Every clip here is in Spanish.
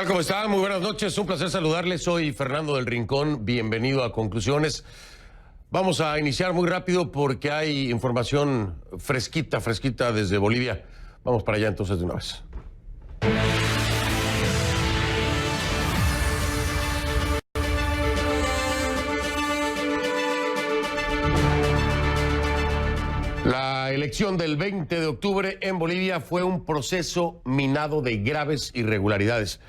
tal? ¿Cómo está? Muy buenas noches, un placer saludarles. Soy Fernando del Rincón, bienvenido a Conclusiones. Vamos a iniciar muy rápido porque hay información fresquita desde Bolivia. Vamos para allá entonces de una vez. La elección del 20 de octubre en Bolivia fue un proceso minado de graves irregularidades.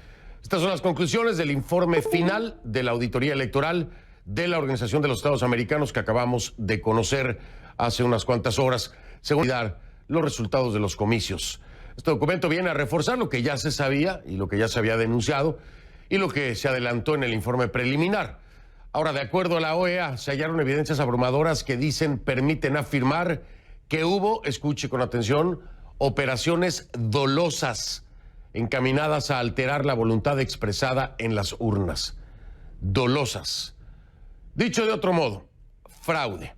Estas son las conclusiones del informe final de la Auditoría Electoral de la Organización de los Estados Americanos que acabamos de conocer hace unas cuantas horas, según los resultados de los comicios. Este documento viene a reforzar lo que ya se sabía y lo que ya se había denunciado y lo que se adelantó en el informe preliminar. Ahora, de acuerdo a la OEA, se hallaron evidencias abrumadoras que permiten afirmar que hubo, escuche con atención, operaciones dolosas encaminadas a alterar la voluntad expresada en las urnas. Dolosas. Dicho de otro modo, fraude.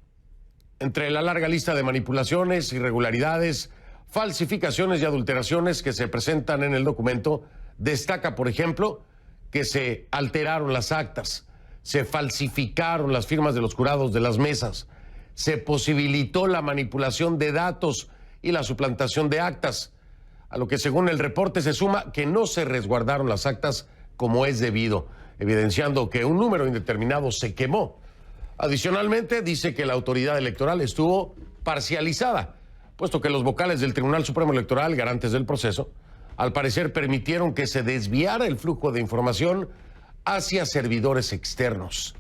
Entre la larga lista de manipulaciones, irregularidades, falsificaciones y adulteraciones que se presentan en el documento, destaca, por ejemplo, que se alteraron las actas, se falsificaron las firmas de los jurados de las mesas, se posibilitó la manipulación de datos y la suplantación de actas, a lo que según el reporte se suma que no se resguardaron las actas como es debido, evidenciando que un número indeterminado se quemó. Adicionalmente, dice que la autoridad electoral estuvo parcializada, puesto que los vocales del Tribunal Supremo Electoral, garantes del proceso, al parecer permitieron que se desviara el flujo de información hacia servidores externos.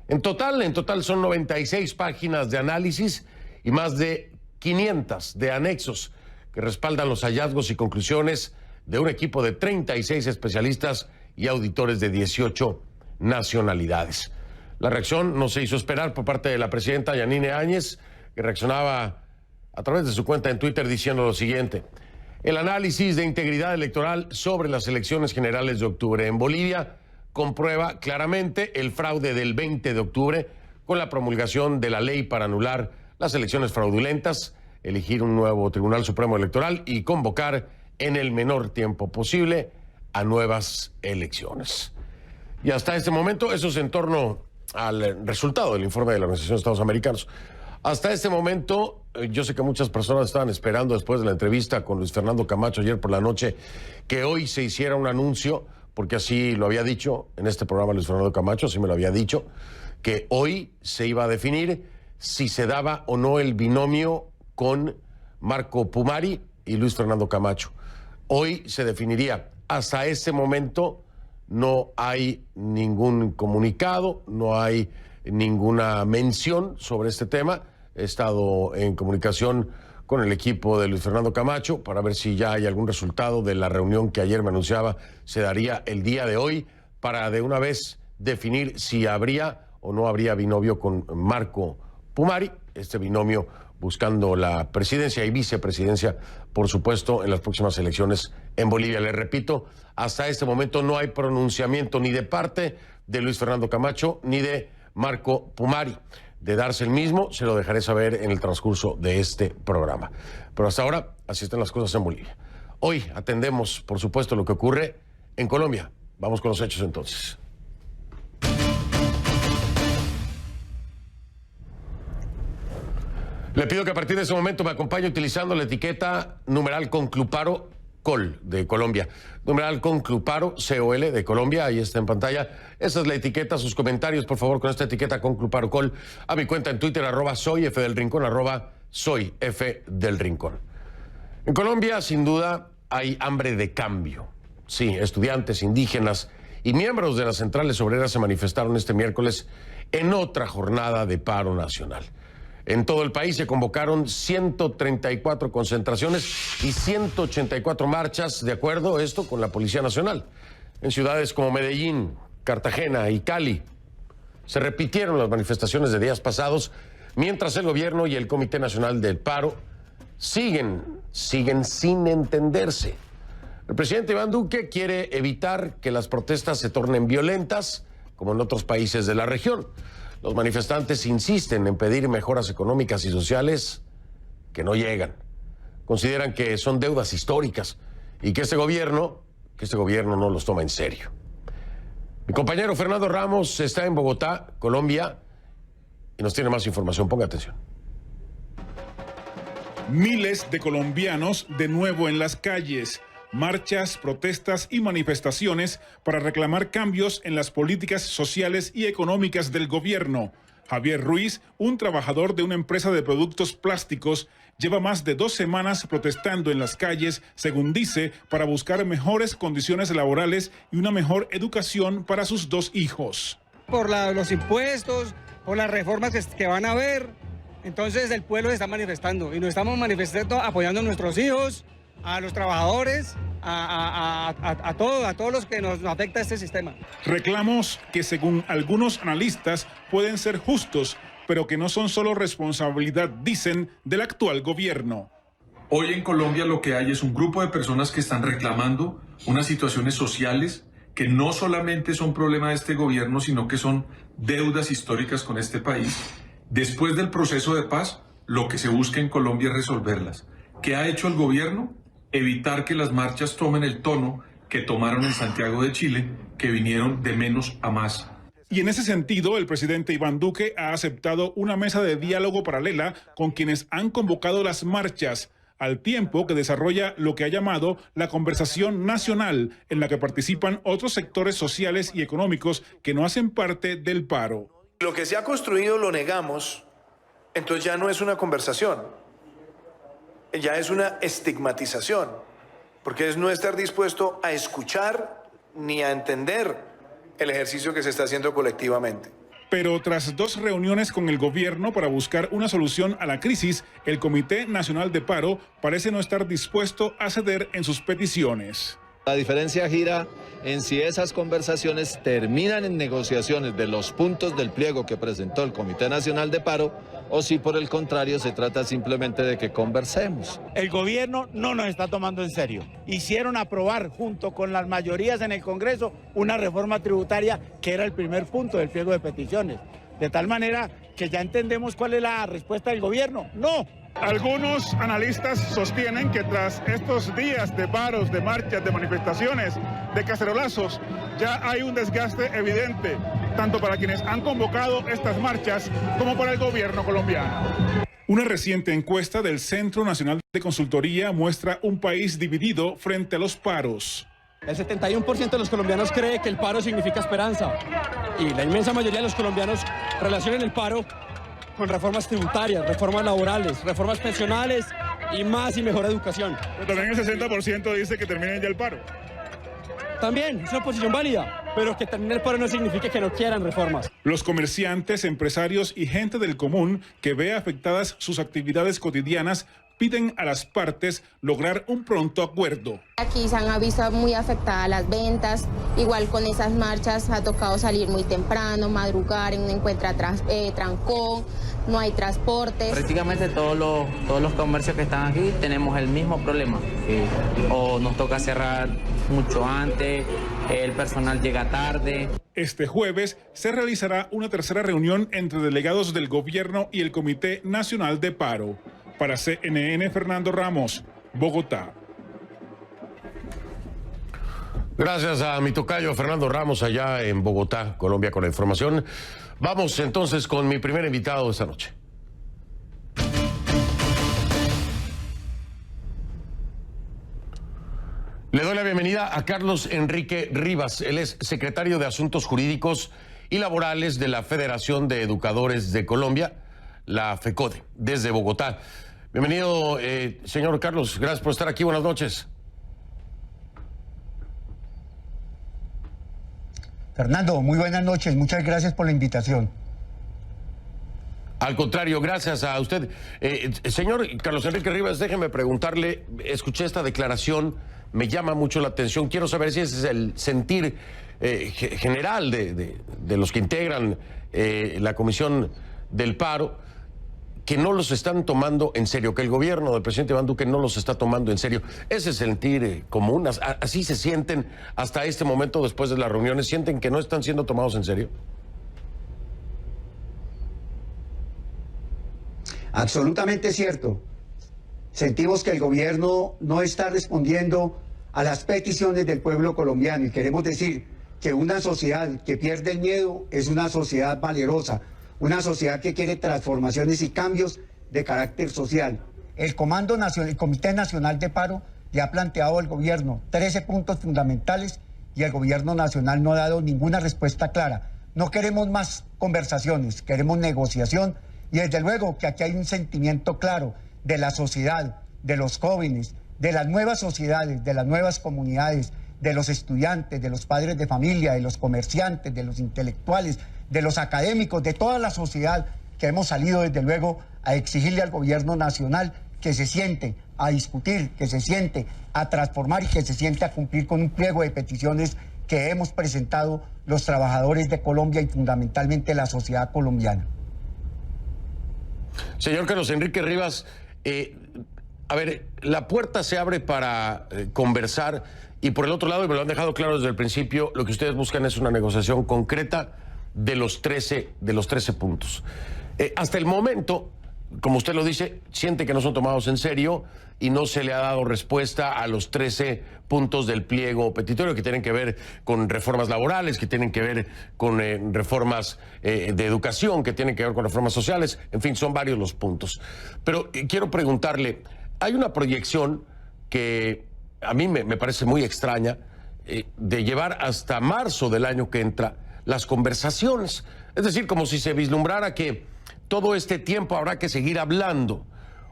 En total son 96 páginas de análisis y más de 500 de anexos que respaldan los hallazgos y conclusiones de un equipo de 36 especialistas y auditores de 18 nacionalidades. La reacción no se hizo esperar por parte de la presidenta Yanine Áñez, que reaccionaba a través de su cuenta en Twitter diciendo lo siguiente: el análisis de integridad electoral sobre las elecciones generales de octubre en Bolivia comprueba claramente el fraude del 20 de octubre con la promulgación de la ley para anular las elecciones fraudulentas, elegir un nuevo Tribunal Supremo Electoral y convocar en el menor tiempo posible a nuevas elecciones. Y hasta este momento, eso es en torno al resultado del informe de la Organización de Estados Americanos. Hasta este momento, yo sé que muchas personas estaban esperando después de la entrevista con Luis Fernando Camacho ayer por la noche que hoy se hiciera un anuncio, porque así lo había dicho en este programa Luis Fernando Camacho, así me lo había dicho, que hoy se iba a definir si se daba o no el binomio con Marco Pumari y Luis Fernando Camacho. Hoy se definiría. Hasta este momento no hay ningún comunicado, no hay ninguna mención sobre este tema. He estado en comunicación con el equipo de Luis Fernando Camacho para ver si ya hay algún resultado de la reunión que ayer me anunciaba se daría el día de hoy para de una vez definir si habría o no habría binomio con Marco Pumari, este binomio buscando la presidencia y vicepresidencia, por supuesto, en las próximas elecciones en Bolivia. Les repito, hasta este momento no hay pronunciamiento ni de parte de Luis Fernando Camacho ni de Marco Pumari. De darse el mismo, se lo dejaré saber en el transcurso de este programa. Pero hasta ahora, así están las cosas en Bolivia. Hoy atendemos, por supuesto, lo que ocurre en Colombia. Vamos con los hechos entonces. Le pido que a partir de ese momento me acompañe utilizando la etiqueta numeral Concluparo Col de Colombia. Numeral Concluparo, C-O-L de Colombia, ahí está en pantalla. Esa es la etiqueta, sus comentarios, por favor, con esta etiqueta Concluparo Col. A mi cuenta en Twitter, @soyfdelrincón, @soyfdelrincón. En Colombia, sin duda, hay hambre de cambio. Sí, estudiantes, indígenas y miembros de las centrales obreras se manifestaron este miércoles en otra jornada de paro nacional. En todo el país se convocaron 134 concentraciones y 184 marchas, de acuerdo esto con la Policía Nacional. En ciudades como Medellín, Cartagena y Cali se repitieron las manifestaciones de días pasados, mientras el gobierno y el Comité Nacional del Paro siguen sin entenderse. El presidente Iván Duque quiere evitar que las protestas se tornen violentas, como en otros países de la región. Los manifestantes insisten en pedir mejoras económicas y sociales que no llegan. Consideran que son deudas históricas y que este gobierno que este gobierno no los toma en serio. Mi compañero Fernando Ramos está en Bogotá, Colombia, y nos tiene más información. Ponga atención. Miles de colombianos de nuevo en las calles. Marchas, protestas y manifestaciones para reclamar cambios en las políticas sociales y económicas del gobierno. Javier Ruiz, un trabajador de una empresa de productos plásticos, lleva más de 2 semanas protestando en las calles, según dice, para buscar mejores condiciones laborales y una mejor educación para sus 2 hijos. Por los impuestos, por las reformas que van a haber, entonces el pueblo se está manifestando y nos estamos manifestando apoyando a nuestros hijos, a los trabajadores, a todos los que nos afecta este sistema. Reclamos que según algunos analistas pueden ser justos, pero que no son solo responsabilidad, dicen, del actual gobierno. Hoy en Colombia lo que hay es un grupo de personas que están reclamando unas situaciones sociales que no solamente son problema de este gobierno, sino que son deudas históricas con este país. Después del proceso de paz, lo que se busca en Colombia es resolverlas. ¿Qué ha hecho el gobierno? Evitar que las marchas tomen el tono que tomaron en Santiago de Chile, que vinieron de menos a más. Y en ese sentido, el presidente Iván Duque ha aceptado una mesa de diálogo paralela con quienes han convocado las marchas, al tiempo que desarrolla lo que ha llamado la conversación nacional, en la que participan otros sectores sociales y económicos que no hacen parte del paro. Lo que se ha construido lo negamos, entonces ya no es una conversación, ya es una estigmatización, porque es no estar dispuesto a escuchar ni a entender el ejercicio que se está haciendo colectivamente. Pero tras 2 reuniones con el gobierno para buscar una solución a la crisis, el Comité Nacional de Paro parece no estar dispuesto a ceder en sus peticiones. La diferencia gira en si esas conversaciones terminan en negociaciones de los puntos del pliego que presentó el Comité Nacional de Paro o si por el contrario se trata simplemente de que conversemos. El gobierno no nos está tomando en serio. Hicieron aprobar junto con las mayorías en el Congreso una reforma tributaria que era el primer punto del pliego de peticiones. De tal manera que ya entendemos cuál es la respuesta del gobierno. ¡No! Algunos analistas sostienen que tras estos días de paros, de marchas, de manifestaciones, de cacerolazos, ya hay un desgaste evidente, tanto para quienes han convocado estas marchas como para el gobierno colombiano. Una reciente encuesta del Centro Nacional de Consultoría muestra un país dividido frente a los paros. El 71% de los colombianos cree que el paro significa esperanza y la inmensa mayoría de los colombianos relacionan el paro con reformas tributarias, reformas laborales, reformas pensionales y más y mejor educación. Pero también el 60% dice que terminen ya el paro. También es una posición válida, pero que termine el paro no significa que no quieran reformas. Los comerciantes, empresarios y gente del común que ve afectadas sus actividades cotidianas piden a las partes lograr un pronto acuerdo. Aquí se han visto muy afectadas las ventas, igual con esas marchas ha tocado salir muy temprano, madrugar, no encuentra trancón, no hay transportes. Prácticamente todos los comercios que están aquí tenemos el mismo problema, o nos toca cerrar mucho antes, el personal llega tarde. Este jueves se realizará una tercera reunión entre delegados del gobierno y el Comité Nacional de Paro. Para CNN, Fernando Ramos, Bogotá. Gracias a mi tocayo Fernando Ramos allá en Bogotá, Colombia, con la información. Vamos entonces con mi primer invitado esta noche. Le doy la bienvenida a Carlos Enrique Rivas. Él es secretario de Asuntos Jurídicos y Laborales de la Federación de Educadores de Colombia, la FECODE, desde Bogotá. Bienvenido, señor Carlos. Gracias por estar aquí. Buenas noches. Fernando, muy buenas noches. Muchas gracias por la invitación. Al contrario, gracias a usted. Señor Carlos Enrique Rivas, déjeme preguntarle, escuché esta declaración, me llama mucho la atención. Quiero saber si ese es el sentir general de los que integran la Comisión del Paro, que no los están tomando en serio, que el gobierno del presidente Iván Duque no los está tomando en serio. Ese sentir común, así se sienten hasta este momento después de las reuniones, sienten que no están siendo tomados en serio. Absolutamente cierto. Sentimos que el gobierno no está respondiendo a las peticiones del pueblo colombiano y queremos decir que una sociedad que pierde el miedo es una sociedad valerosa, una sociedad que quiere transformaciones y cambios de carácter social. El Comité Nacional de Paro le ha planteado al gobierno 13 puntos fundamentales y el gobierno nacional no ha dado ninguna respuesta clara. No queremos más conversaciones, queremos negociación y desde luego que aquí hay un sentimiento claro de la sociedad, de los jóvenes, de las nuevas sociedades, de las nuevas comunidades, de los estudiantes, de los padres de familia, de los comerciantes, de los intelectuales, de los académicos, de toda la sociedad que hemos salido desde luego a exigirle al gobierno nacional que se siente a discutir, que se siente a transformar y que se siente a cumplir con un pliego de peticiones que hemos presentado los trabajadores de Colombia y fundamentalmente la sociedad colombiana. Señor Carlos Enrique Rivas, a ver, la puerta se abre para conversar y por el otro lado, y me lo han dejado claro desde el principio, lo que ustedes buscan es una negociación concreta de los 13 puntos. Hasta el momento, como usted lo dice, siente que no son tomados en serio y no se le ha dado respuesta a los 13 puntos del pliego petitorio que tienen que ver con reformas laborales, que tienen que ver con reformas de educación, que tienen que ver con reformas sociales, en fin, son varios los puntos. Pero quiero preguntarle, hay una proyección que a mí me parece muy extraña de llevar hasta marzo del año que entra las conversaciones, es decir, como si se vislumbrara que todo este tiempo habrá que seguir hablando.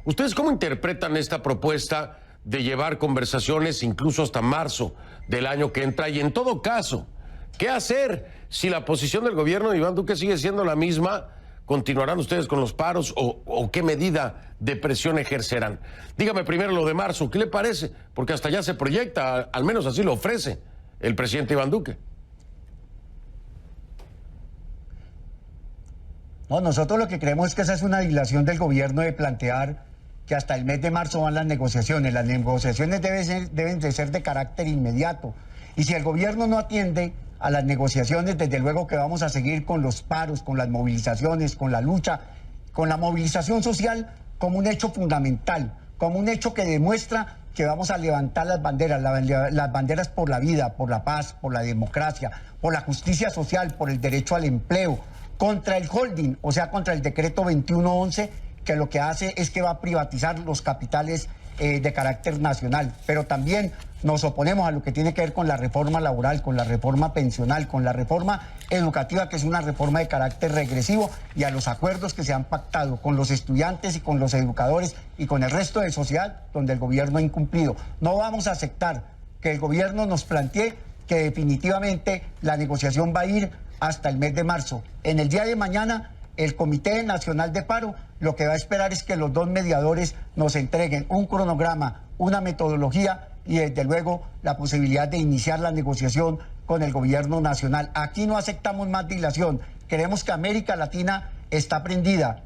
¿Ustedes cómo interpretan esta propuesta de llevar conversaciones incluso hasta marzo del año que entra? Y en todo caso, ¿qué hacer si la posición del gobierno de Iván Duque sigue siendo la misma? ¿Continuarán ustedes con los paros o qué medida de presión ejercerán? Dígame primero lo de marzo, ¿qué le parece? Porque hasta ya se proyecta, al menos así lo ofrece el presidente Iván Duque. No, nosotros lo que creemos es que esa es una dilación del gobierno de plantear que hasta el mes de marzo van las negociaciones. Las negociaciones deben de ser de carácter inmediato. Y si el gobierno no atiende a las negociaciones, desde luego que vamos a seguir con los paros, con las movilizaciones, con la lucha, con la movilización social como un hecho fundamental, como un hecho que demuestra que vamos a levantar las banderas por la vida, por la paz, por la democracia, por la justicia social, por el derecho al empleo, contra el holding, o sea, contra el decreto 2111, que lo que hace es que va a privatizar los capitales de carácter nacional, pero también nos oponemos a lo que tiene que ver con la reforma laboral, con la reforma pensional, con la reforma educativa, que es una reforma de carácter regresivo, y a los acuerdos que se han pactado con los estudiantes y con los educadores y con el resto de sociedad, donde el gobierno ha incumplido. No vamos a aceptar que el gobierno nos plantee que definitivamente la negociación va a ir hasta el mes de marzo. En el día de mañana, el Comité Nacional de Paro lo que va a esperar es que los dos mediadores nos entreguen un cronograma, una metodología y desde luego la posibilidad de iniciar la negociación con el gobierno nacional. Aquí no aceptamos más dilación. Creemos que América Latina está prendida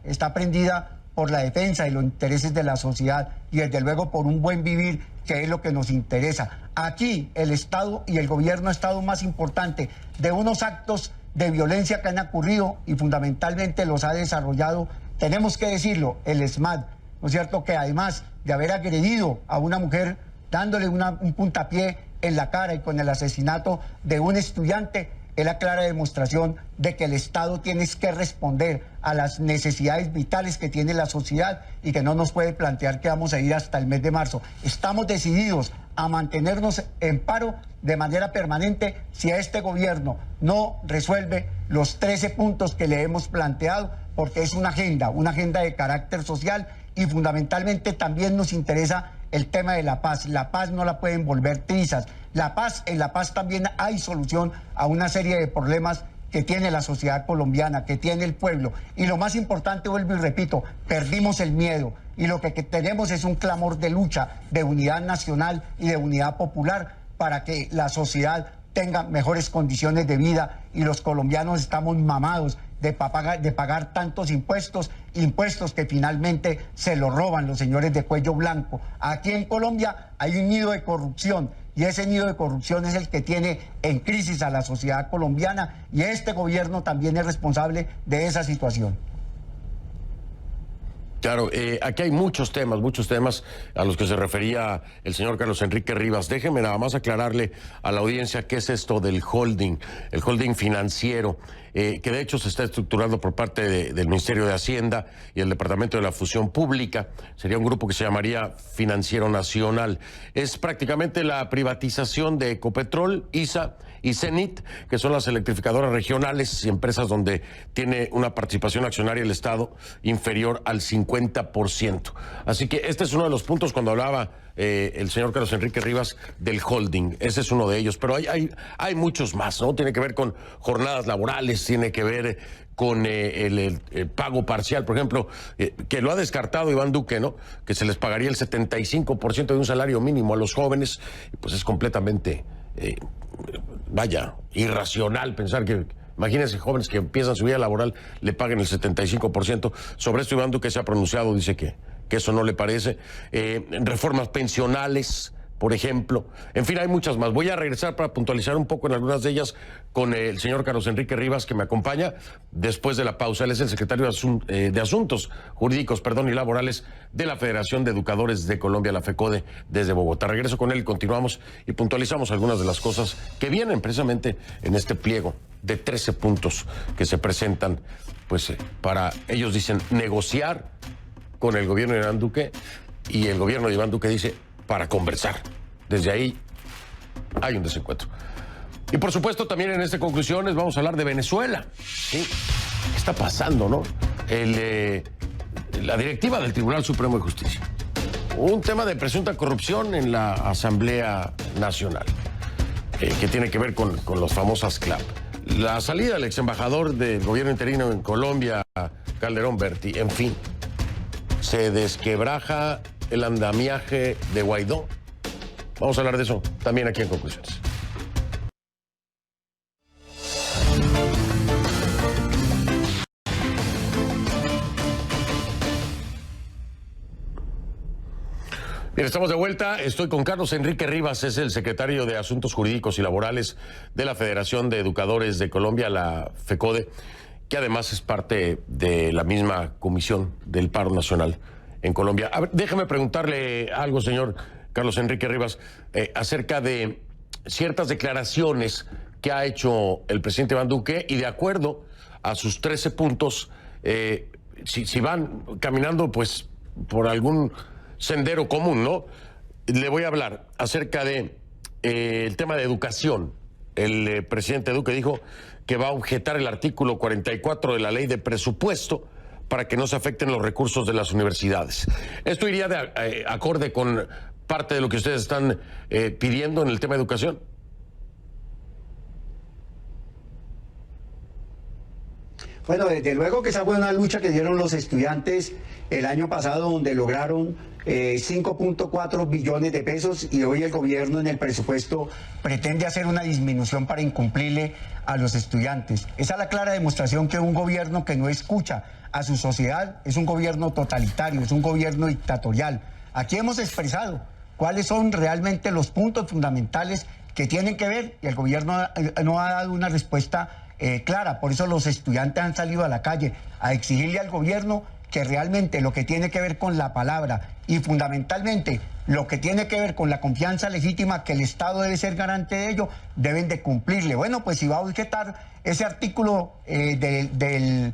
por la defensa de los intereses de la sociedad y desde luego por un buen vivir, que es lo que nos interesa. Aquí el Estado y el gobierno ha estado más importante de unos actos de violencia que han ocurrido y fundamentalmente los ha desarrollado, tenemos que decirlo, el ESMAD, ¿no es cierto?, que además de haber agredido a una mujer dándole un puntapié en la cara y con el asesinato de un estudiante, es la clara demostración de que el Estado tiene que responder a las necesidades vitales que tiene la sociedad y que no nos puede plantear que vamos a ir hasta el mes de marzo. Estamos decididos a mantenernos en paro de manera permanente si este gobierno no resuelve los 13 puntos que le hemos planteado, porque es una agenda de carácter social y fundamentalmente también nos interesa el tema de la paz. La paz no la pueden volver trizas. En la paz también hay solución a una serie de problemas que tiene la sociedad colombiana, que tiene el pueblo. Y lo más importante, vuelvo y repito, perdimos el miedo. Y lo que tenemos es un clamor de lucha, de unidad nacional y de unidad popular para que la sociedad tenga mejores condiciones de vida. Y los colombianos estamos mamados de pagar tantos impuestos que finalmente se los roban los señores de cuello blanco. Aquí en Colombia hay un nido de corrupción y ese nido de corrupción es el que tiene en crisis a la sociedad colombiana y este gobierno también es responsable de esa situación. Claro, aquí hay muchos temas a los que se refería el señor Carlos Enrique Rivas. Déjeme nada más aclararle a la audiencia qué es esto del holding, el holding financiero, que de hecho se está estructurando por parte del Ministerio de Hacienda y el Departamento de la Función Pública. Sería un grupo que se llamaría Financiero Nacional. Es prácticamente la privatización de Ecopetrol, ISA y CENIT, que son las electrificadoras regionales y empresas donde tiene una participación accionaria el Estado inferior al 50%. Así que este es uno de los puntos cuando hablaba el señor Carlos Enrique Rivas del holding. Ese es uno de ellos, pero hay muchos más, ¿no? Tiene que ver con jornadas laborales, tiene que ver con el pago parcial, por ejemplo, que lo ha descartado Iván Duque, ¿no? Que se les pagaría el 75% de un salario mínimo a los jóvenes, pues es completamente... irracional pensar que, imagínense, jóvenes que empiezan su vida laboral le paguen el 75%. Sobre esto Iván Duque se ha pronunciado, dice que eso no le parece. Reformas pensionales, por ejemplo. En fin, hay muchas más. Voy a regresar para puntualizar un poco en algunas de ellas con el señor Carlos Enrique Rivas, que me acompaña después de la pausa. Él es el secretario de Asuntos Jurídicos y Laborales de la Federación de Educadores de Colombia, la FECODE, desde Bogotá. Regreso con él y continuamos y puntualizamos algunas de las cosas que vienen precisamente en este pliego de 13 puntos que se presentan, pues para, ellos dicen, negociar con el gobierno de Iván Duque, y el gobierno de Iván Duque dice para conversar. Desde ahí hay un desencuentro. Y por supuesto también en estas conclusiones vamos a hablar de Venezuela. ¿Sí? ¿Qué está pasando, no? La directiva del Tribunal Supremo de Justicia. Un tema de presunta corrupción en la Asamblea Nacional, que tiene que ver con las famosas CLAP. La salida del ex embajador del gobierno interino en Colombia, Calderón Berti, en fin. Se desquebraja el andamiaje de Guaidó. Vamos a hablar de eso también aquí en Conclusiones. Bien, estamos de vuelta. Estoy con Carlos Enrique Rivas, es el secretario de Asuntos Jurídicos y Laborales de la Federación de Educadores de Colombia, la FECODE, que además es parte de la misma comisión del paro nacional en Colombia. A ver, déjeme preguntarle algo, señor Carlos Enrique Rivas, acerca de ciertas declaraciones que ha hecho el presidente Iván Duque, y de acuerdo a sus 13 puntos, si van caminando pues por algún sendero común, ¿no? Le voy a hablar acerca de el tema de educación. El presidente Duque dijo que va a objetar el artículo 44 de la ley de presupuesto para que no se afecten los recursos de las universidades. ¿Esto iría acorde con parte de lo que ustedes están pidiendo en el tema de educación? Bueno, desde luego que esa fue una lucha que dieron los estudiantes el año pasado, donde lograron 5.4 billones de pesos, y hoy el gobierno en el presupuesto pretende hacer una disminución para incumplirle a los estudiantes. Esa es la clara demostración que un gobierno que no escucha a su sociedad es un gobierno totalitario, es un gobierno dictatorial. Aquí hemos expresado cuáles son realmente los puntos fundamentales que tienen que ver, y el gobierno no ha dado una respuesta clara. Por eso los estudiantes han salido a la calle a exigirle al gobierno que realmente lo que tiene que ver con la palabra y fundamentalmente lo que tiene que ver con la confianza legítima, que el Estado debe ser garante de ello, deben de cumplirle. Bueno, pues si va a objetar ese artículo del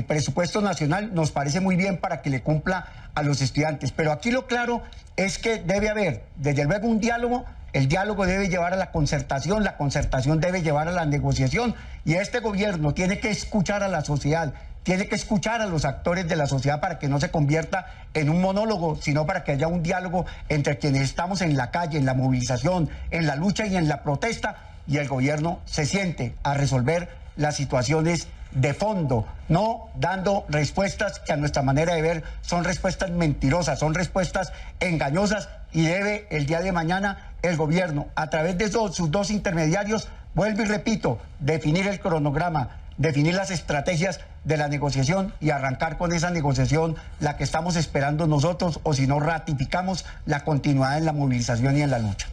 presupuesto nacional, nos parece muy bien para que le cumpla a los estudiantes. Pero aquí lo claro es que debe haber, desde luego, un diálogo. El diálogo debe llevar a la concertación debe llevar a la negociación, y este gobierno tiene que escuchar a la sociedad, tiene que escuchar a los actores de la sociedad para que no se convierta en un monólogo, sino para que haya un diálogo entre quienes estamos en la calle, en la movilización, en la lucha y en la protesta, y el gobierno se siente a resolver las situaciones de fondo, no dando respuestas que a nuestra manera de ver son respuestas mentirosas, son respuestas engañosas, y debe el día de mañana el gobierno, a través de sus dos intermediarios, vuelvo y repito, definir el cronograma, definir las estrategias de la negociación y arrancar con esa negociación, la que estamos esperando nosotros, o si no ratificamos la continuidad en la movilización y en la lucha.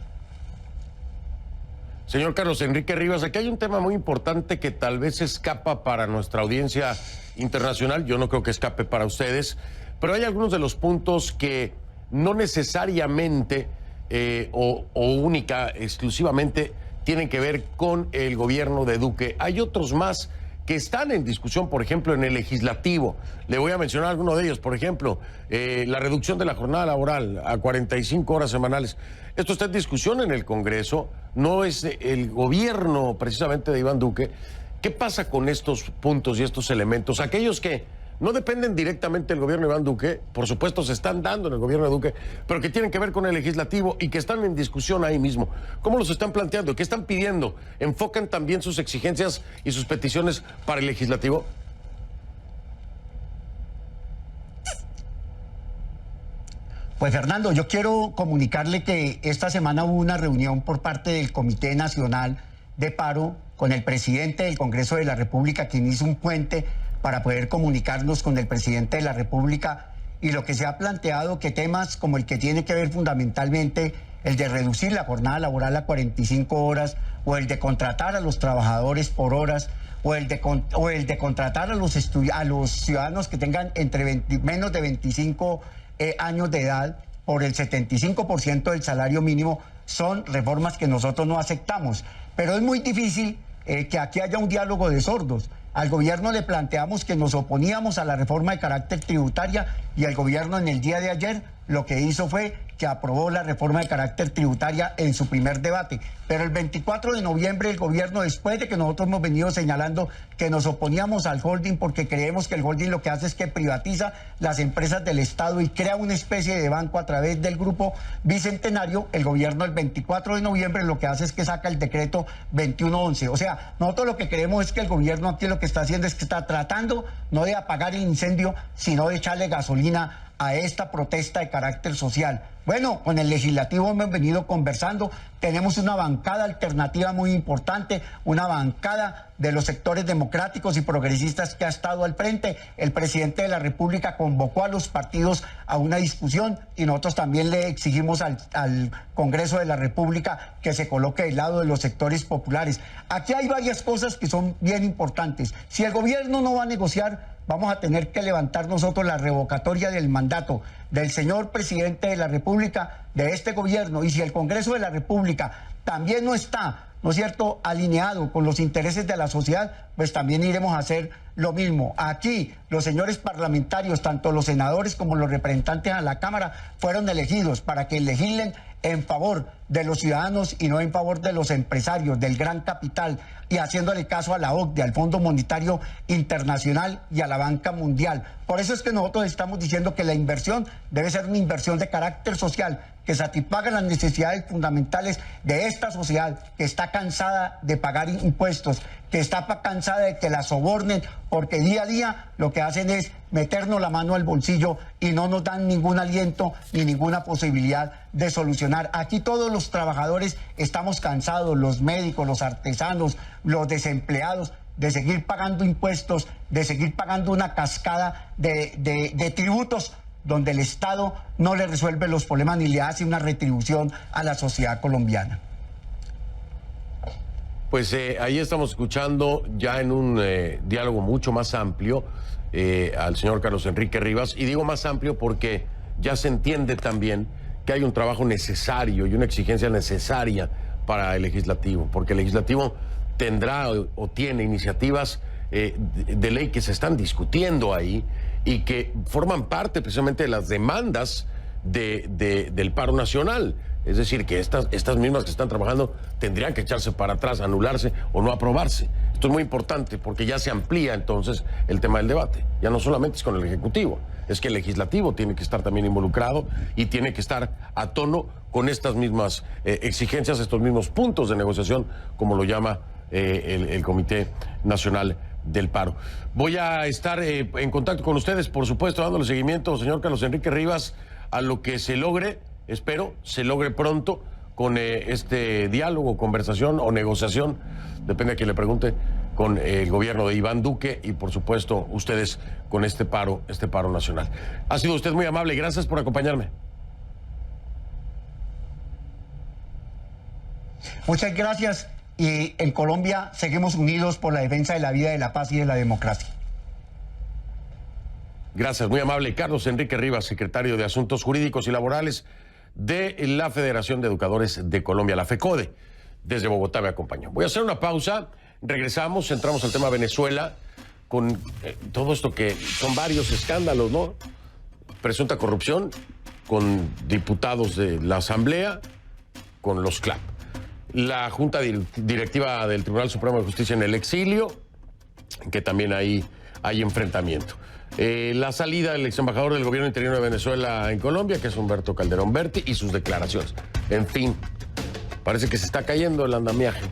Señor Carlos Enrique Rivas, aquí hay un tema muy importante que tal vez escapa para nuestra audiencia internacional, yo no creo que escape para ustedes, pero hay algunos de los puntos que no necesariamente o única, exclusivamente tienen que ver con el gobierno de Duque. Hay otros más que están en discusión, por ejemplo, en el legislativo. Le voy a mencionar algunos de ellos. Por ejemplo, la reducción de la jornada laboral a 45 horas semanales. Esto está en discusión en el Congreso, no es el gobierno precisamente de Iván Duque. ¿Qué pasa con estos puntos y estos elementos? Aquellos que no dependen directamente del gobierno de Iván Duque, por supuesto se están dando en el gobierno de Duque, pero que tienen que ver con el legislativo y que están en discusión ahí mismo. ¿Cómo los están planteando? ¿Qué están pidiendo? ¿Enfocan también sus exigencias y sus peticiones para el legislativo? Pues Fernando, yo quiero comunicarle que esta semana hubo una reunión por parte del Comité Nacional de Paro con el presidente del Congreso de la República, quien hizo un puente para poder comunicarnos con el presidente de la República, y lo que se ha planteado que temas como el que tiene que ver fundamentalmente el de reducir la jornada laboral a 45 horas o el de contratar a los trabajadores por horas o el de contratar a los ciudadanos que tengan menos de 25 años de edad por el 75% del salario mínimo, son reformas que nosotros no aceptamos. Pero es muy difícil que aquí haya un diálogo de sordos. Al gobierno le planteamos que nos oponíamos a la reforma de carácter tributaria y el gobierno en el día de ayer lo que hizo fue que aprobó la reforma de carácter tributaria en su primer debate. Pero el 24 de noviembre el gobierno, después de que nosotros hemos venido señalando que nos oponíamos al holding porque creemos que el holding lo que hace es que privatiza las empresas del Estado y crea una especie de banco a través del Grupo Bicentenario, el gobierno el 24 de noviembre lo que hace es que saca el decreto 2111. O sea, nosotros lo que queremos es que el gobierno aquí lo que está haciendo es que está tratando no de apagar el incendio, sino de echarle gasolina a esta protesta de carácter social. Bueno, con el legislativo hemos venido conversando, tenemos una bancada alternativa muy importante, una bancada de los sectores democráticos y progresistas que ha estado al frente. El presidente de la República convocó a los partidos a una discusión y nosotros también le exigimos al Congreso de la República que se coloque del lado de los sectores populares. Aquí hay varias cosas que son bien importantes. Si el gobierno no va a negociar, vamos a tener que levantar nosotros la revocatoria del mandato del señor presidente de la República, de este gobierno, y si el Congreso de la República también no está, ¿no es cierto?, alineado con los intereses de la sociedad, pues también iremos a hacer lo mismo. Aquí los señores parlamentarios, tanto los senadores como los representantes a la Cámara, fueron elegidos para que legislen en favor de los ciudadanos y no en favor de los empresarios, del gran capital, y haciéndole caso a la OCDE, al Fondo Monetario Internacional y a la Banca Mundial. Por eso es que nosotros estamos diciendo que la inversión debe ser una inversión de carácter social, que satisfaga las necesidades fundamentales de esta sociedad que está cansada de pagar impuestos, que está cansada de que la sobornen, porque día a día lo que hacen es meternos la mano al bolsillo y no nos dan ningún aliento ni ninguna posibilidad de solucionar. Aquí todos los trabajadores estamos cansados, los médicos, los artesanos, los desempleados, de seguir pagando impuestos, de seguir pagando una cascada de tributos donde el Estado no le resuelve los problemas ni le hace una retribución a la sociedad colombiana. Pues ahí estamos escuchando ya en un diálogo mucho más amplio al señor Carlos Enrique Rivas, y digo más amplio porque ya se entiende también que hay un trabajo necesario y una exigencia necesaria para el legislativo, porque el legislativo tendrá o tiene iniciativas de ley que se están discutiendo ahí y que forman parte precisamente de las demandas del paro nacional. Es decir, que estas mismas que están trabajando tendrían que echarse para atrás, anularse o no aprobarse. Esto es muy importante porque ya se amplía entonces el tema del debate. Ya no solamente es con el Ejecutivo, es que el Legislativo tiene que estar también involucrado y tiene que estar a tono con estas mismas exigencias, estos mismos puntos de negociación, como lo llama el Comité Nacional del Paro. Voy a estar en contacto con ustedes, por supuesto, dándole seguimiento, señor Carlos Enrique Rivas, a lo que se logre, espero, se logre pronto con este diálogo, conversación o negociación, depende a quien le pregunte, con el gobierno de Iván Duque y, por supuesto, ustedes con este paro nacional. Ha sido usted muy amable, gracias por acompañarme. Muchas gracias. Y en Colombia seguimos unidos por la defensa de la vida, de la paz y de la democracia. Gracias, muy amable. Carlos Enrique Rivas, secretario de Asuntos Jurídicos y Laborales de la Federación de Educadores de Colombia, la FECODE. Desde Bogotá me acompañó. Voy a hacer una pausa, regresamos, entramos al tema Venezuela con todo esto que son varios escándalos, ¿no? Presunta corrupción con diputados de la Asamblea, con los CLAP. La Junta Directiva del Tribunal Supremo de Justicia en el exilio, que también hay enfrentamiento. La salida del ex embajador del gobierno interino de Venezuela en Colombia, que es Humberto Calderón Berti, y sus declaraciones. En fin, parece que se está cayendo el andamiaje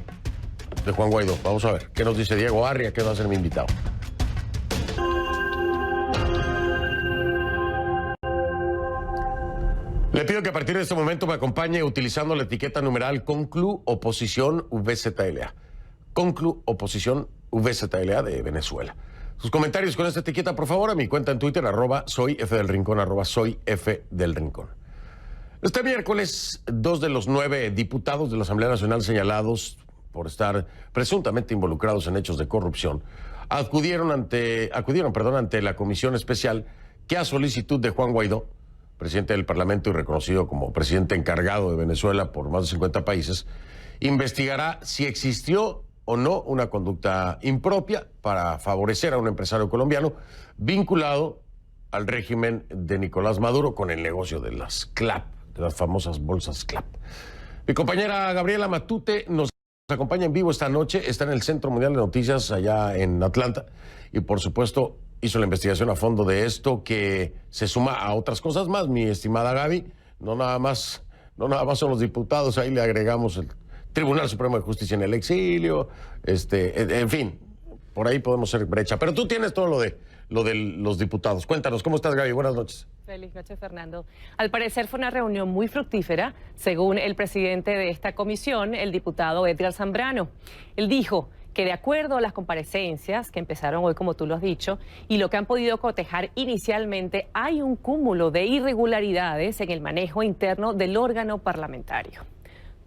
de Juan Guaidó. Vamos a ver qué nos dice Diego Arria, que va a ser mi invitado. Le pido que a partir de este momento me acompañe utilizando la etiqueta numeral Conclu Oposición VZLA. Conclu Oposición VZLA de Venezuela. Sus comentarios con esta etiqueta, por favor, a mi cuenta en Twitter, @soyfdelrincón, @soyfdelrincón. Este miércoles, 2 de los 9 diputados de la Asamblea Nacional señalados por estar presuntamente involucrados en hechos de corrupción acudieron ante la Comisión Especial que, a solicitud de Juan Guaidó, presidente del Parlamento y reconocido como presidente encargado de Venezuela por más de 50 países, investigará si existió o no una conducta impropia para favorecer a un empresario colombiano vinculado al régimen de Nicolás Maduro con el negocio de las CLAP, de las famosas bolsas CLAP. Mi compañera Gabriela Matute nos acompaña en vivo esta noche, está en el Centro Mundial de Noticias allá en Atlanta y por supuesto hizo la investigación a fondo de esto, que se suma a otras cosas más, mi estimada Gaby. No nada más son los diputados, ahí le agregamos el Tribunal Supremo de Justicia en el exilio, en fin, por ahí podemos hacer brecha. Pero tú tienes todo lo de los diputados. Cuéntanos, ¿cómo estás, Gaby? Buenas noches. Feliz noche, Fernando. Al parecer fue una reunión muy fructífera, según el presidente de esta comisión, el diputado Edgar Zambrano. Él dijo que de acuerdo a las comparecencias que empezaron hoy, como tú lo has dicho, y lo que han podido cotejar inicialmente, hay un cúmulo de irregularidades en el manejo interno del órgano parlamentario.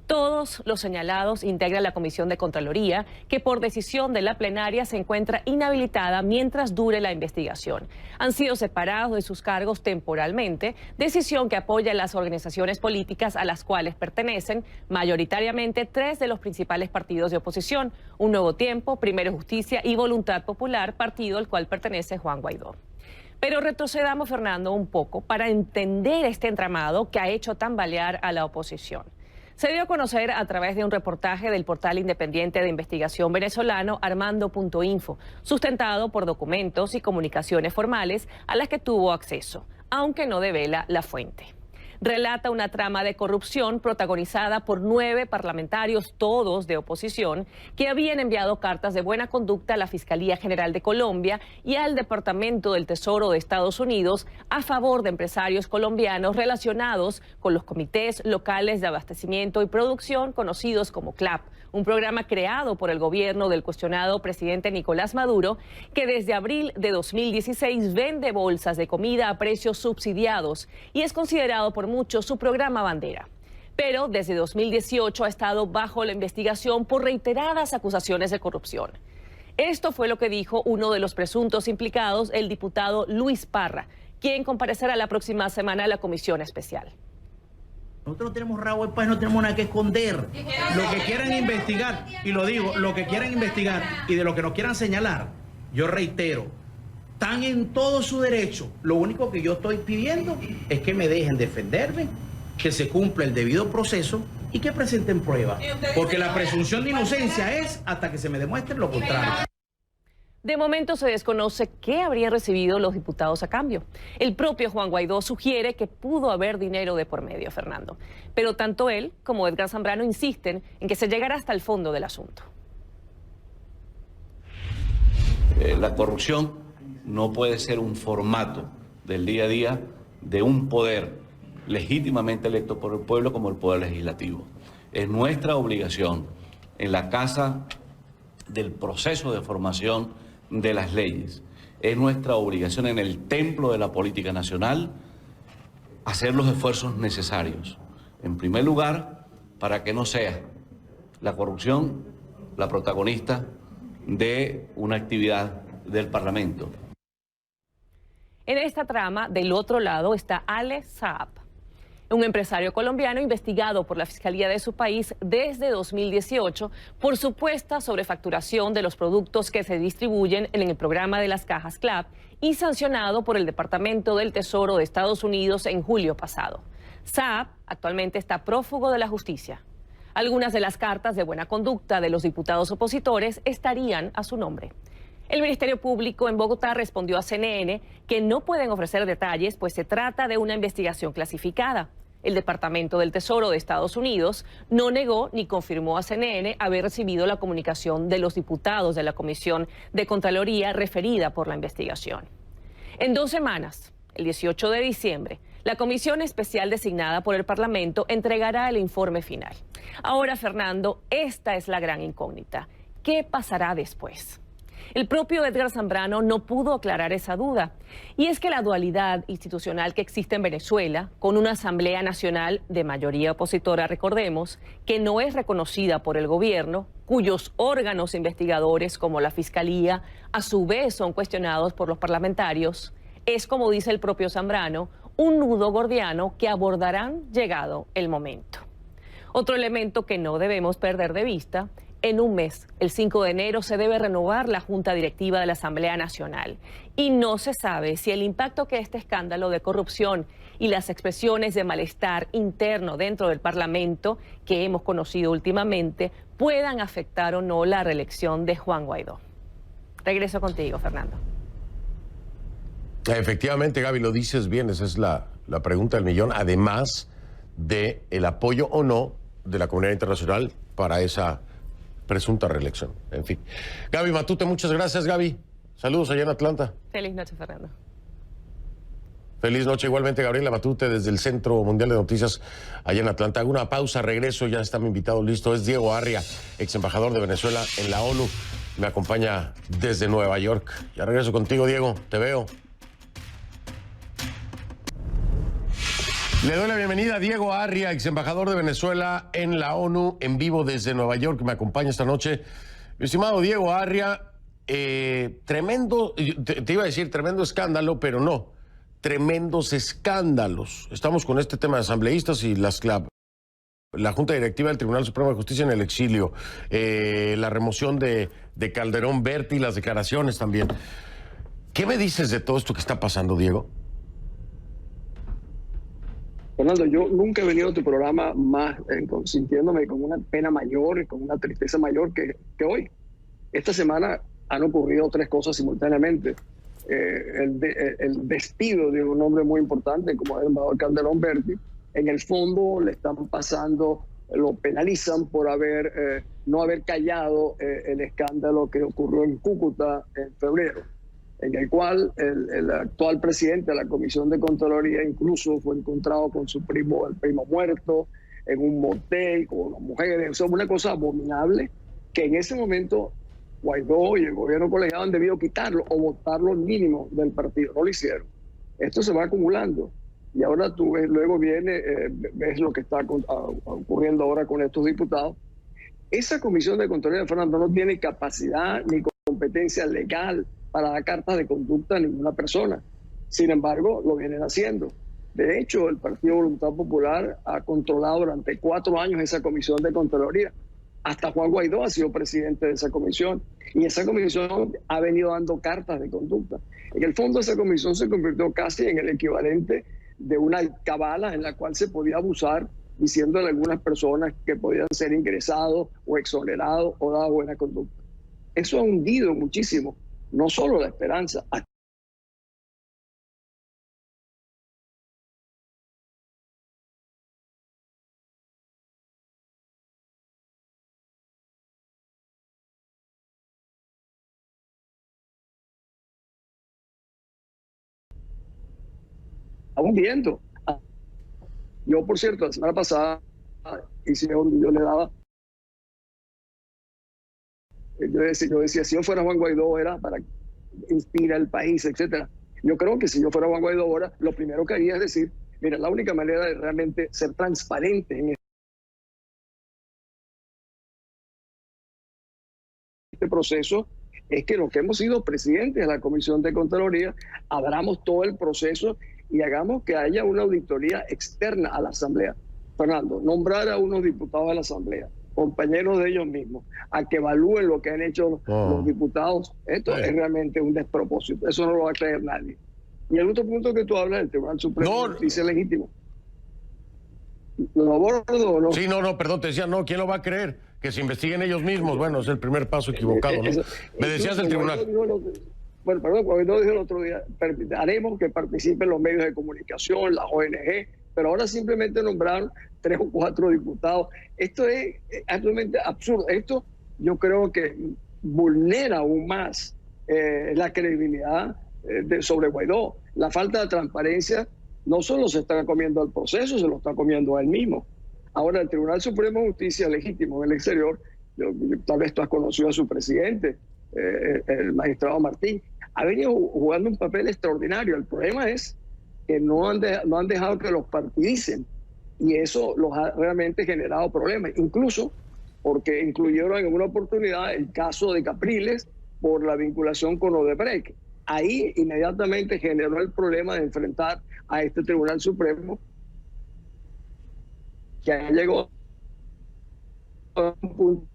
Todos los señalados integran la Comisión de Contraloría, que por decisión de la plenaria se encuentra inhabilitada mientras dure la investigación. Han sido separados de sus cargos temporalmente, decisión que apoya a las organizaciones políticas a las cuales pertenecen mayoritariamente 3 de los principales partidos de oposición: Un Nuevo Tiempo, Primero Justicia y Voluntad Popular, partido al cual pertenece Juan Guaidó. Pero retrocedamos, Fernando, un poco para entender este entramado que ha hecho tambalear a la oposición. Se dio a conocer a través de un reportaje del portal independiente de investigación venezolano Armando.info, sustentado por documentos y comunicaciones formales a las que tuvo acceso, aunque no devela la fuente. Relata una trama de corrupción protagonizada por 9 parlamentarios, todos de oposición, que habían enviado cartas de buena conducta a la Fiscalía General de Colombia y al Departamento del Tesoro de Estados Unidos a favor de empresarios colombianos relacionados con los comités locales de abastecimiento y producción, conocidos como CLAP, un programa creado por el gobierno del cuestionado presidente Nicolás Maduro, que desde abril de 2016 vende bolsas de comida a precios subsidiados y es considerado por muchos su programa bandera. Pero desde 2018 ha estado bajo la investigación por reiteradas acusaciones de corrupción. Esto fue lo que dijo uno de los presuntos implicados, el diputado Luis Parra, quien comparecerá la próxima semana a la Comisión Especial. Nosotros no tenemos rabo de paz, no tenemos nada que esconder. Lo que quieran investigar, y lo digo, lo que quieran investigar y de lo que nos quieran señalar, yo reitero, están en todo su derecho. Lo único que yo estoy pidiendo es que me dejen defenderme, que se cumpla el debido proceso y que presenten pruebas. Porque la presunción de inocencia es hasta que se me demuestre lo contrario. De momento se desconoce qué habrían recibido los diputados a cambio. El propio Juan Guaidó sugiere que pudo haber dinero de por medio, Fernando. Pero tanto él como Edgar Zambrano insisten en que se llegará hasta el fondo del asunto. La corrupción no puede ser un formato del día a día de un poder legítimamente electo por el pueblo como el poder legislativo. Es nuestra obligación en la casa del proceso de formación de las leyes. Es nuestra obligación en el templo de la política nacional hacer los esfuerzos necesarios. En primer lugar, para que no sea la corrupción la protagonista de una actividad del Parlamento. En esta trama, del otro lado, está Ale Saab, un empresario colombiano investigado por la Fiscalía de su país desde 2018 por supuesta sobrefacturación de los productos que se distribuyen en el programa de las cajas CLAP y sancionado por el Departamento del Tesoro de Estados Unidos en julio pasado. Saab actualmente está prófugo de la justicia. Algunas de las cartas de buena conducta de los diputados opositores estarían a su nombre. El Ministerio Público en Bogotá respondió a CNN que no pueden ofrecer detalles, pues se trata de una investigación clasificada. El Departamento del Tesoro de Estados Unidos no negó ni confirmó a CNN haber recibido la comunicación de los diputados de la Comisión de Contraloría referida por la investigación. En 2 semanas, el 18 de diciembre, la comisión especial designada por el Parlamento entregará el informe final. Ahora, Fernando, esta es la gran incógnita. ¿Qué pasará después? El propio Edgar Zambrano no pudo aclarar esa duda. Y es que la dualidad institucional que existe en Venezuela, con una Asamblea Nacional de mayoría opositora, recordemos, que no es reconocida por el gobierno, cuyos órganos investigadores, como la Fiscalía, a su vez son cuestionados por los parlamentarios, es, como dice el propio Zambrano, un nudo gordiano que abordarán llegado el momento. Otro elemento que no debemos perder de vista: en un mes, el 5 de enero, se debe renovar la Junta Directiva de la Asamblea Nacional. Y no se sabe si el impacto que este escándalo de corrupción y las expresiones de malestar interno dentro del Parlamento que hemos conocido últimamente puedan afectar o no la reelección de Juan Guaidó. Regreso contigo, Fernando. Efectivamente, Gaby, lo dices bien, esa es la pregunta del millón, además del apoyo o no de la comunidad internacional para esa presunta reelección. En fin. Gaby Matute, muchas gracias, Gaby. Saludos allá en Atlanta. Feliz noche, Fernando. Feliz noche igualmente, Gabriela Matute, desde el Centro Mundial de Noticias allá en Atlanta. Hago una pausa, regreso, ya está mi invitado listo. Es Diego Arria, ex embajador de Venezuela en la ONU. Me acompaña desde Nueva York. Ya regreso contigo, Diego. Te veo. Le doy la bienvenida a Diego Arria, ex embajador de Venezuela en la ONU, en vivo desde Nueva York, que me acompaña esta noche. Mi estimado Diego Arria, tremendo, te iba a decir tremendo escándalo, pero no, tremendos escándalos. Estamos con este tema de asambleístas y la Junta Directiva del Tribunal Supremo de Justicia en el exilio, la remoción de Calderón Berti y las declaraciones también. ¿Qué me dices de todo esto que está pasando, Diego? Fernando, yo nunca he venido a tu programa más sintiéndome con una pena mayor y con una tristeza mayor que hoy. Esta semana han ocurrido 3 cosas simultáneamente. El despido de un hombre muy importante como el embajador Calderón Berti. En el fondo le están pasando, lo penalizan por no haber callado el escándalo que ocurrió en Cúcuta en febrero, en el cual el actual presidente de la Comisión de Contraloría incluso fue encontrado con su primo, el primo muerto, en un motel con unas mujeres. Eso es una cosa abominable que en ese momento Guaidó y el gobierno colegiado han debido quitarlo o votarlo mínimo del partido. No lo hicieron. Esto se va acumulando. Y ahora tú ves, luego ves lo que está ocurriendo ahora con estos diputados. Esa Comisión de Contraloría, Fernando, no tiene capacidad ni competencia legal para dar cartas de conducta a ninguna persona. Sin embargo, lo vienen haciendo. De hecho, el Partido Voluntad Popular ha controlado durante 4 años esa Comisión de Contraloría. Hasta Juan Guaidó ha sido presidente de esa comisión. Y esa comisión ha venido dando cartas de conducta. En el fondo, esa comisión se convirtió casi en el equivalente de una alcabala en la cual se podía abusar diciéndole a algunas personas que podían ser ingresados o exonerados o dar buena conducta. Eso ha hundido muchísimo, no solo la esperanza. Estamos viendo. Yo, por cierto, la semana pasada hice donde yo le daba. Yo decía, si yo fuera Juan Guaidó era para inspirar al país, etcétera. Yo creo que si yo fuera Juan Guaidó ahora, lo primero que haría es decir, mira, la única manera de realmente ser transparente en este proceso es que los que hemos sido presidentes de la Comisión de Contraloría abramos todo el proceso y hagamos que haya una auditoría externa a la Asamblea. Fernando, nombrar a unos diputados de la Asamblea, compañeros de ellos mismos, a que evalúen lo que han hecho los diputados, esto es realmente un despropósito. Eso no lo va a creer nadie. Y el otro punto que tú hablas del Tribunal Supremo de Justicia Legítimo. ¿Lo abordo o no? Sí, no, perdón, te decía, no, ¿quién lo va a creer? Que se investiguen ellos mismos. Bueno, es el primer paso equivocado, ¿no? Me decías del tribunal. Bueno, perdón, cuando dijo el otro día, haremos que participen los medios de comunicación, las ONG, pero ahora simplemente nombraron 3 o 4 diputados. Esto es absolutamente absurdo. Esto yo creo que vulnera aún más la credibilidad sobre Guaidó. La falta de transparencia no solo se está comiendo al proceso, se lo está comiendo a él mismo. Ahora, el Tribunal Supremo de Justicia Legítimo en el exterior, tal vez tú has conocido a su presidente, el magistrado Martín, ha venido jugando un papel extraordinario. El problema es que no han dejado que los partidicen y eso los ha realmente generado problemas, incluso porque incluyeron en una oportunidad el caso de Capriles por la vinculación con Odebrecht. Ahí inmediatamente generó el problema de enfrentar a este Tribunal Supremo que llegó a un punto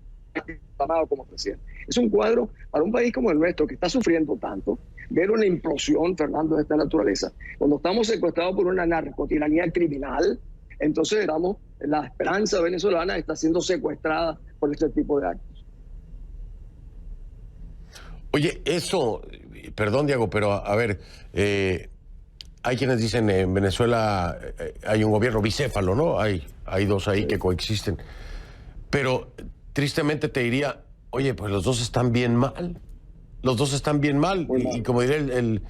como presidente. Es un cuadro para un país como el nuestro, que está sufriendo tanto, ver una implosión, Fernando, de esta naturaleza. Cuando estamos secuestrados por una narcotiranía criminal, entonces la esperanza venezolana está siendo secuestrada por este tipo de actos. Oye, eso, perdón, Diego, pero a ver, hay quienes dicen en Venezuela hay un gobierno bicéfalo, ¿no? Hay 2 ahí que coexisten. Pero tristemente te diría, oye, pues los dos están bien mal. Los dos están bien mal. Y como diría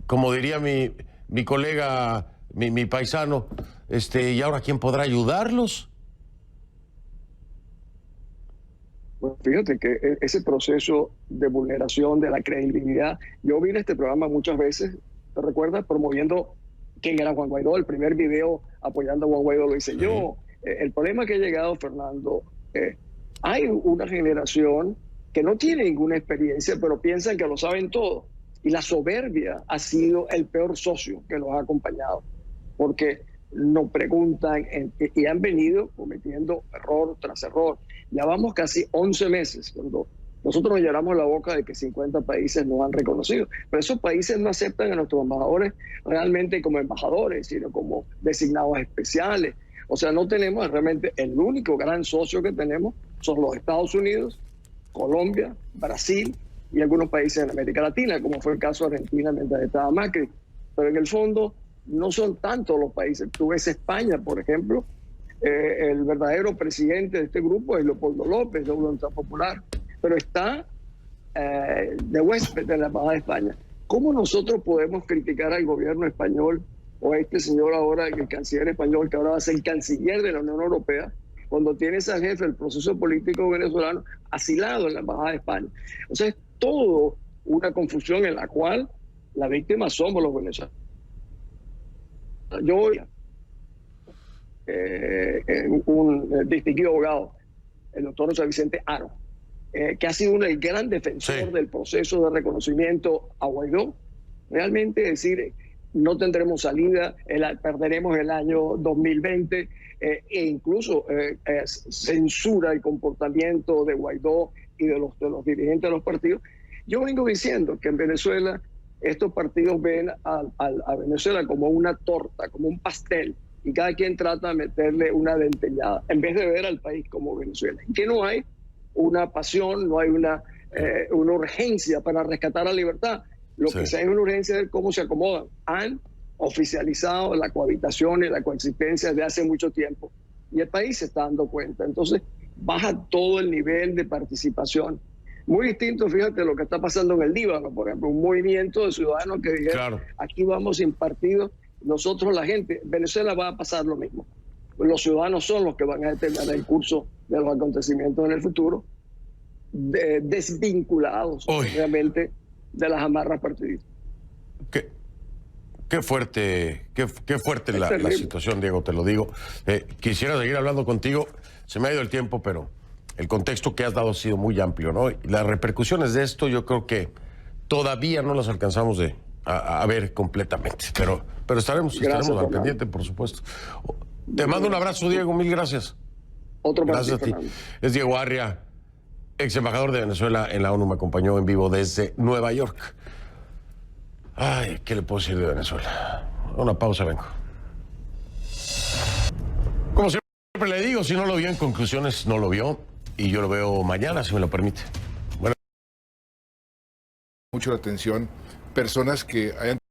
como diría mi colega, mi paisano, ¿y ahora quién podrá ayudarlos? Bueno, fíjate que ese proceso de vulneración de la credibilidad, yo vi en este programa muchas veces, ¿te recuerdas? Promoviendo quién era Juan Guaidó, el primer video apoyando a Juan Guaidó lo hice yo. El problema que ha llegado, Fernando, hay una generación que no tiene ninguna experiencia, pero piensan que lo saben todo. Y la soberbia ha sido el peor socio que los ha acompañado, porque nos preguntan y han venido cometiendo error tras error. Ya vamos casi 11 meses cuando nosotros nos llenamos la boca de que 50 países nos han reconocido, pero esos países no aceptan a nuestros embajadores realmente como embajadores, sino como designados especiales. O sea, no tenemos realmente, el único gran socio que tenemos son los Estados Unidos, Colombia, Brasil y algunos países en América Latina, como fue el caso de Argentina mientras estaba Macri. Pero en el fondo no son tantos los países. Tú ves España, por ejemplo, el verdadero presidente de este grupo es Leopoldo López, de Voluntad Popular, pero está de huésped de la Embajada de España. ¿Cómo nosotros podemos criticar al gobierno español o a este señor ahora, el canciller español, que ahora va a ser el canciller de la Unión Europea, cuando tienes al jefe del proceso político venezolano asilado en la Embajada de España? O sea, es todo una confusión en la cual las víctimas somos los venezolanos. Yo un distinguido abogado, el doctor José Vicente Haro, que ha sido el gran defensor del proceso de reconocimiento a Guaidó, realmente decir, no tendremos salida, perderemos el año 2020, e incluso censura el comportamiento de Guaidó y de los dirigentes de los partidos. Yo vengo diciendo que en Venezuela estos partidos ven a Venezuela como una torta, como un pastel, y cada quien trata de meterle una dentellada, en vez de ver al país como Venezuela. Y que no hay una pasión, no hay una urgencia para rescatar la libertad. Lo que se hay es una urgencia de cómo se acomodan. Han oficializado la cohabitación y la coexistencia desde hace mucho tiempo, y el país se está dando cuenta. Entonces baja todo el nivel de participación. Muy distinto, fíjate, lo que está pasando en el Líbano, por ejemplo, un movimiento de ciudadanos que dijeron, aquí vamos sin partido, nosotros la gente, Venezuela va a pasar lo mismo. Los ciudadanos son los que van a determinar el curso de los acontecimientos en el futuro, desvinculados obviamente de las amarras partidistas. Qué fuerte la situación, Diego, te lo digo. Quisiera seguir hablando contigo, se me ha ido el tiempo, pero el contexto que has dado ha sido muy amplio, ¿no? Y las repercusiones de esto yo creo que todavía no las alcanzamos a ver completamente, pero estaremos al pendiente, por supuesto. Te mando un abrazo, Diego, mil gracias. Otro para gracias ti, a ti. Fernando. Es Diego Arria, ex embajador de Venezuela en la ONU, me acompañó en vivo desde Nueva York. Ay, ¿qué le puedo decir de Venezuela? Una pausa, vengo. Como siempre le digo, si no lo vio en conclusiones, no lo vio. Y yo lo veo mañana, si me lo permite. Bueno. Mucho la atención personas que hayan